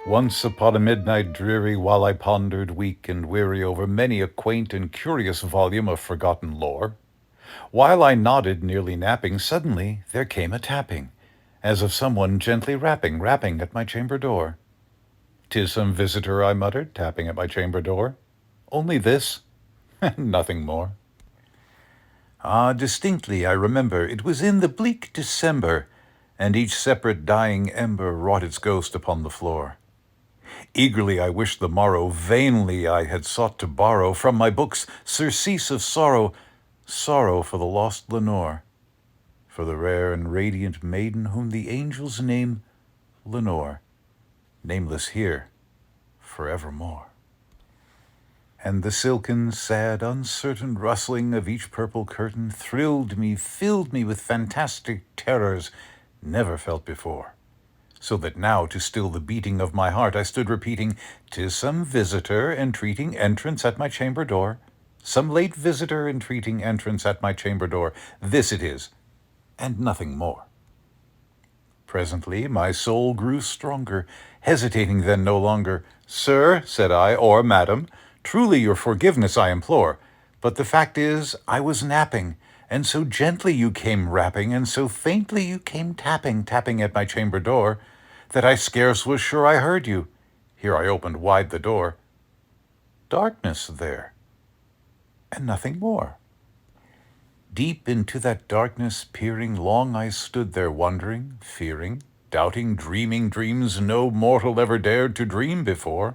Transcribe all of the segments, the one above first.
Once upon a midnight dreary, while I pondered weak and weary over many a quaint and curious volume of forgotten lore, while I nodded, nearly napping, suddenly there came a tapping, as of someone gently rapping at my chamber door. "'Tis some visitor," I muttered, tapping at my chamber door. "Only this, and nothing more." Ah, distinctly I remember it was in the bleak December, and each separate dying ember wrought its ghost upon the floor. Eagerly I wished the morrow, vainly I had sought to borrow from my books surcease of sorrow, sorrow for the lost Lenore, for the rare and radiant maiden whom the angels name Lenore, nameless here forevermore. And the silken, sad, uncertain rustling of each purple curtain thrilled me, filled me with fantastic terrors never felt before, so that now, to still the beating of my heart, I stood repeating, "'Tis some visitor entreating entrance at my chamber door, some late visitor entreating entrance at my chamber door. This it is, and nothing more." Presently my soul grew stronger, hesitating then no longer. "Sir," said I, "or madam, truly your forgiveness I implore, but the fact is I was napping, and so gently you came rapping, and so faintly you came tapping at my chamber door, that I scarce was sure I heard you." Here I opened wide the door. Darkness there, and nothing more. Deep into that darkness peering, long I stood there wondering, fearing, doubting, dreaming dreams no mortal ever dared to dream before.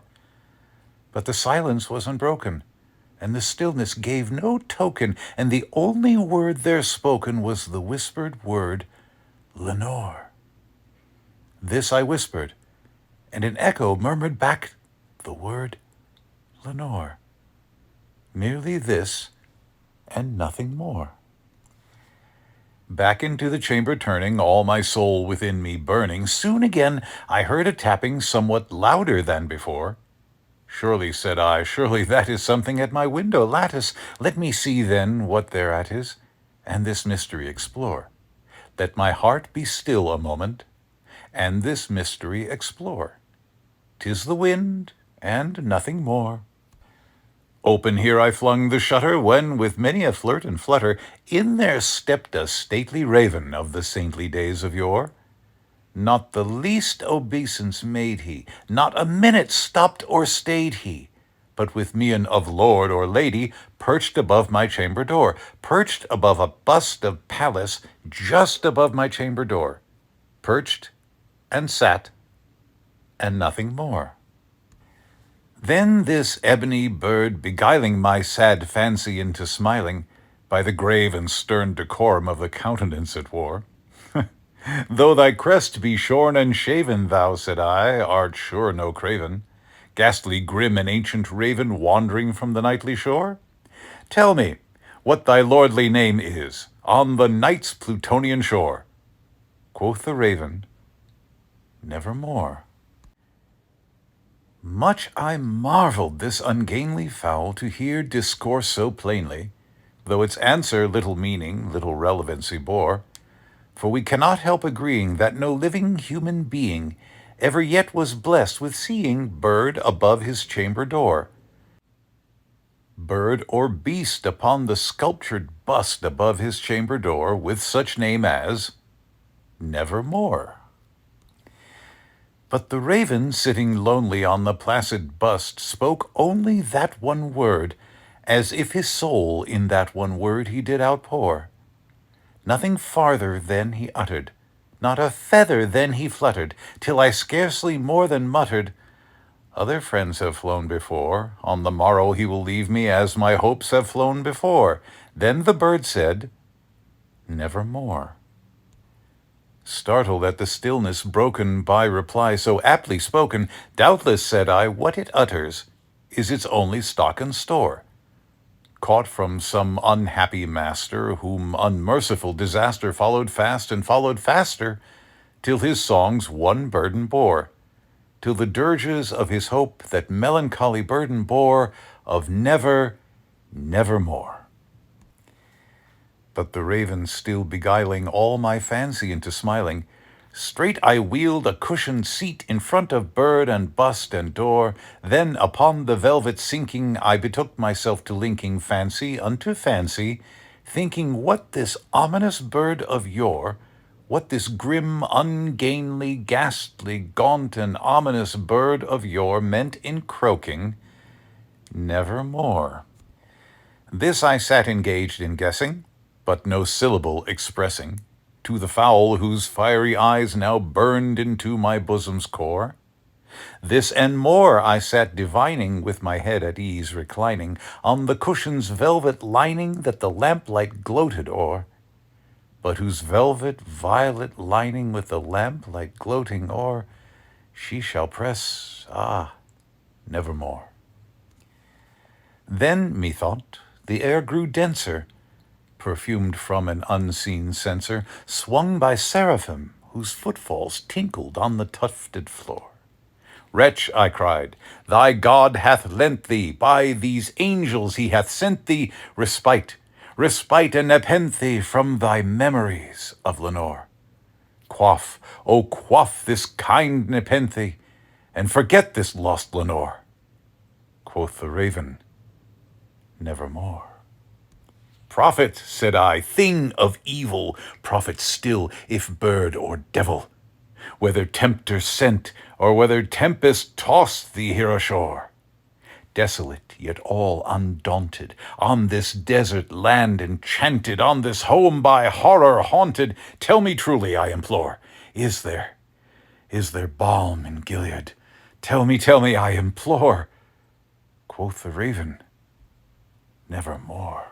But the silence was unbroken, and the stillness gave no token, and the only word there spoken was the whispered word, "Lenore." This I whispered, and an echo murmured back the word, "Lenore." Merely this, and nothing more. Back into the chamber turning, all my soul within me burning, soon again I heard a tapping somewhat louder than before. "Surely," said I, "surely that is something at my window lattice. Let me see then what thereat is, and this mystery explore. Let my heart be still a moment, and this mystery explore. 'Tis the wind, and nothing more." Open here I flung the shutter, when, with many a flirt and flutter, in there stepped a stately raven of the saintly days of yore. Not the least obeisance made he, not a minute stopped or stayed he, but with mien of lord or lady perched above my chamber door, perched above a bust of Pallas just above my chamber door, perched and sat, and nothing more. Then this ebony bird, beguiling my sad fancy into smiling, by the grave and stern decorum of the countenance it wore, "Though thy crest be shorn and shaven, thou," said I, "art sure no craven, ghastly, grim, and ancient raven, wandering from the nightly shore? Tell me what thy lordly name is on the night's Plutonian shore." Quoth the raven, "Nevermore." Much I marveled this ungainly fowl to hear discourse so plainly, though its answer little meaning, little relevancy bore. For we cannot help agreeing that no living human being ever yet was blessed with seeing bird above his chamber door, bird or beast upon the sculptured bust above his chamber door, with such name as Nevermore. But the raven, sitting lonely on the placid bust, spoke only that one word, as if his soul in that one word he did outpour. Nothing farther then he uttered, not a feather then he fluttered, till I scarcely more than muttered, "Other friends have flown before, on the morrow he will leave me, as my hopes have flown before." Then the bird said, "Nevermore." Startled at the stillness broken by reply so aptly spoken, "Doubtless," said I, "what it utters is its only stock and store, caught from some unhappy master, whom unmerciful disaster followed fast and followed faster, till his songs one burden bore, till the dirges of his hope that melancholy burden bore of nevermore." But the raven, still beguiling all my fancy into smiling, Straight I wheeled a cushioned seat in front of bird and bust and door. Then upon the velvet sinking, I betook myself to linking fancy unto fancy, thinking what this ominous bird of yore, what this grim, ungainly, ghastly, gaunt, and ominous bird of yore meant in croaking, nevermore. This I sat engaged in guessing, but no syllable expressing, to the fowl whose fiery eyes now burned into my bosom's core. This and more I sat divining, with my head at ease reclining on the cushion's velvet lining that the lamplight gloated o'er, but whose velvet violet lining with the lamplight gloating o'er she shall press, nevermore. Then, methought, the air grew denser, perfumed from an unseen censer, swung by seraphim whose footfalls tinkled on the tufted floor. Wretch, I cried, thy God hath lent thee, by these angels he hath sent thee, respite, respite and nepenthe from thy memories of Lenore. Quaff, O quaff this kind nepenthe, and forget this lost Lenore. Quoth the raven, nevermore. Prophet, said I, thing of evil, prophet still, if bird or devil, whether tempter sent, or whether tempest tossed thee here ashore. Desolate, yet all undaunted, on this desert land enchanted, on this home by horror haunted, tell me truly, I implore, is there balm in Gilead? Tell me, I implore. Quoth the raven, nevermore.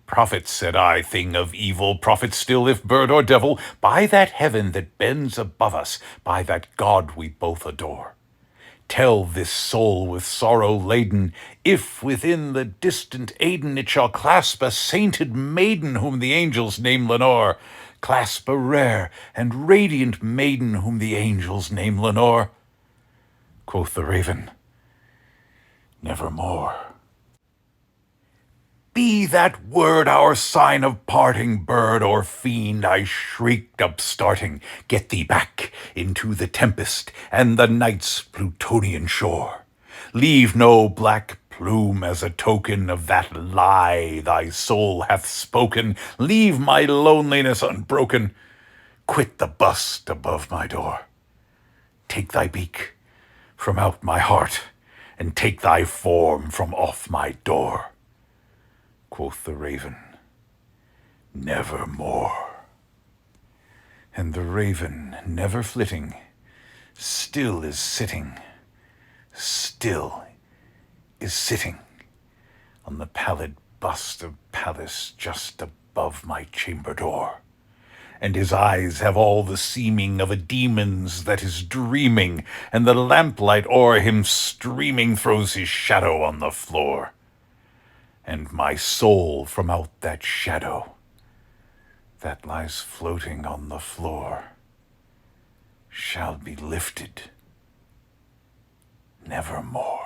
Prophet, said I, thing of evil, prophet still, if bird or devil, by that heaven that bends above us, by that God we both adore, tell this soul with sorrow laden, if within the distant Aidenn it shall clasp a sainted maiden whom the angels name Lenore, clasp a rare and radiant maiden whom the angels name Lenore. Quoth the raven, nevermore. Be that word our sign of parting, bird or fiend, I shrieked upstarting. Get thee back into the tempest and the night's Plutonian shore. Leave no black plume as a token of that lie thy soul hath spoken. Leave my loneliness unbroken. Quit the bust above my door. Take thy beak from out my heart, and take thy form from off my door. Quoth the raven, nevermore. And the raven, never flitting, still is sitting, still is sitting on the pallid bust of Pallas just above my chamber door. And his eyes have all the seeming of a demon's that is dreaming, and the lamplight o'er him streaming throws his shadow on the floor. And my soul from out that shadow that lies floating on the floor shall be lifted nevermore.